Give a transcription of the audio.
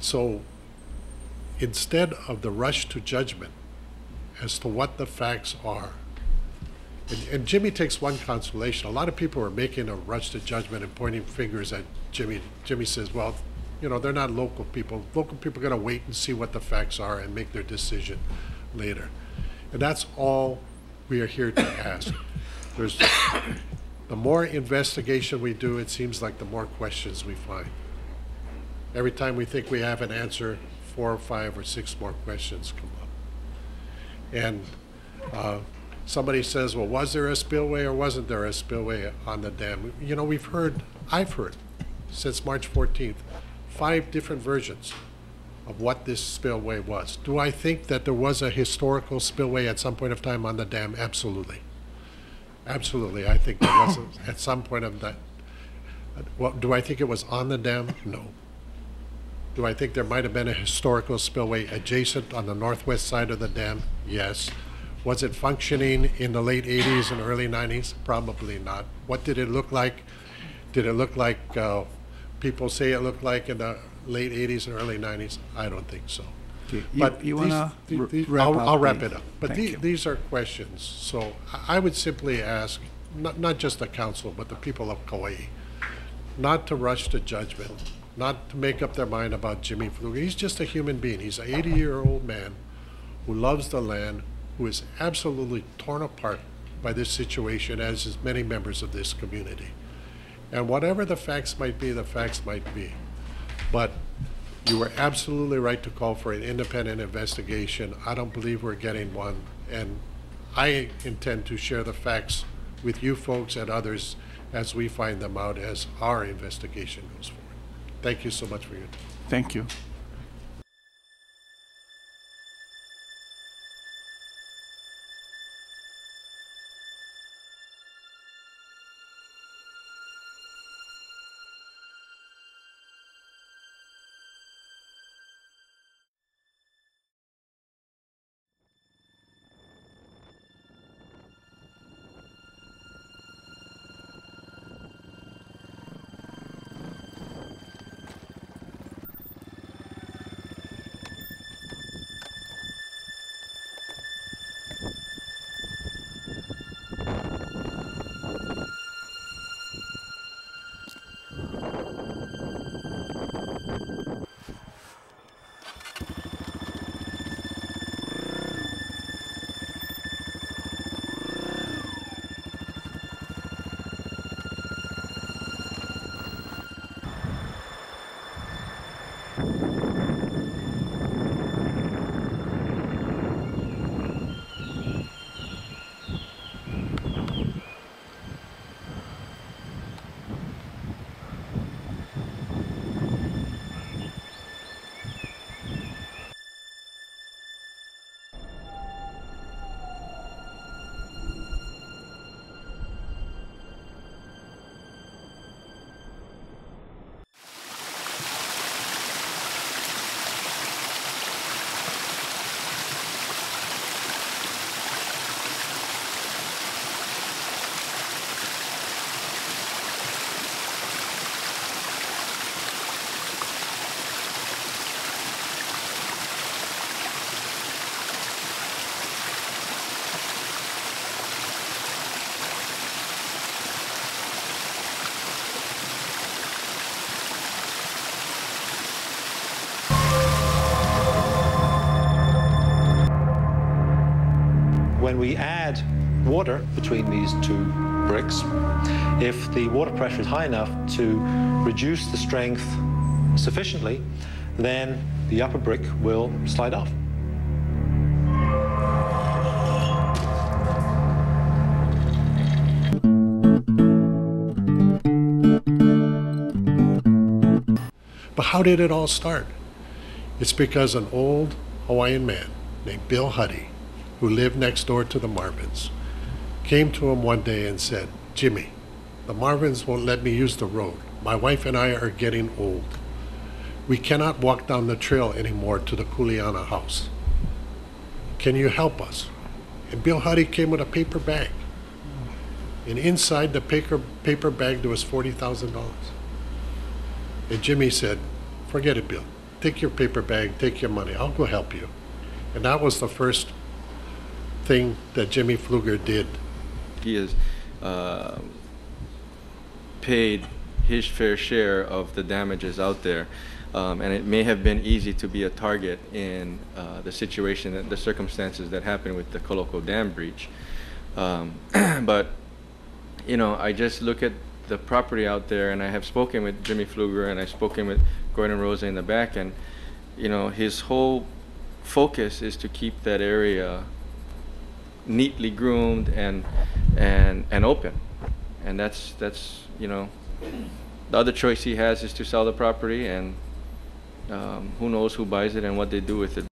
So instead of the rush to judgment as to what the facts are, and Jimmy takes one consolation. A lot of people are making a rush to judgment and pointing fingers at Jimmy. Jimmy says, well, you know, they're not local people. Local people are going to wait and see what the facts are and make their decision later. And that's all we are here to ask. The more investigation we do, it seems like the more questions we find. Every time we think we have an answer, 4 or 5 or 6 more questions come up. And somebody says, well, was there a spillway or wasn't there a spillway on the dam? You know, I've heard since March 14th, 5 different versions of what this spillway was. Do I think that there was a historical spillway at some point of time on the dam? Absolutely. Absolutely. I think there was at some point of that. Well, do I think it was on the dam? No. Do I think there might have been a historical spillway adjacent on the northwest side of the dam? Yes. Was it functioning in the late 80s and early 90s? Probably not. What did it look like? Did it look like people say it looked like in the late 80s and early 90s? I don't think so. Okay. But you want to wrap up? I'll wrap it up. But Thank you. these are questions. So I would simply ask, not just the council, but the people of Kauai, not to rush to judgment, not to make up their mind about Jimmy Pflueger. He's just a human being. He's an 80-year-old man who loves the land, who is absolutely torn apart by this situation, as is many members of this community. And whatever the facts might be, the facts might be. But you were absolutely right to call for an independent investigation. I don't believe we're getting one. And I intend to share the facts with you folks and others as we find them out as our investigation goes forward. Thank you so much for your time. Thank you. When we add water between these 2 bricks, if the water pressure is high enough to reduce the strength sufficiently, then the upper brick will slide off. But how did it all start? It's because an old Hawaiian man named Bill Huddy, who lived next door to the Marvins, came to him one day and said, Jimmy, the Marvins won't let me use the road. My wife and I are getting old. We cannot walk down the trail anymore to the Kuleana house. Can you help us? And Bill Huddy came with a paper bag. And inside the paper bag there was $40,000. And Jimmy said, forget it, Bill. take your paper bag, take your money, I'll go help you. And that was the first thing that Jimmy Pflueger did. He has paid his fair share of the damages out there. And it may have been easy to be a target in the situation, the circumstances that happened with the Kaloko Dam breach. But, you know, I just look at the property out there, and I have spoken with Jimmy Pflueger, and I've spoken with Gordon Rosa in the back, and, you know, his whole focus is to keep that area neatly groomed and open. And that's, you know, the other choice he has is to sell the property, and who knows who buys it and what they do with it.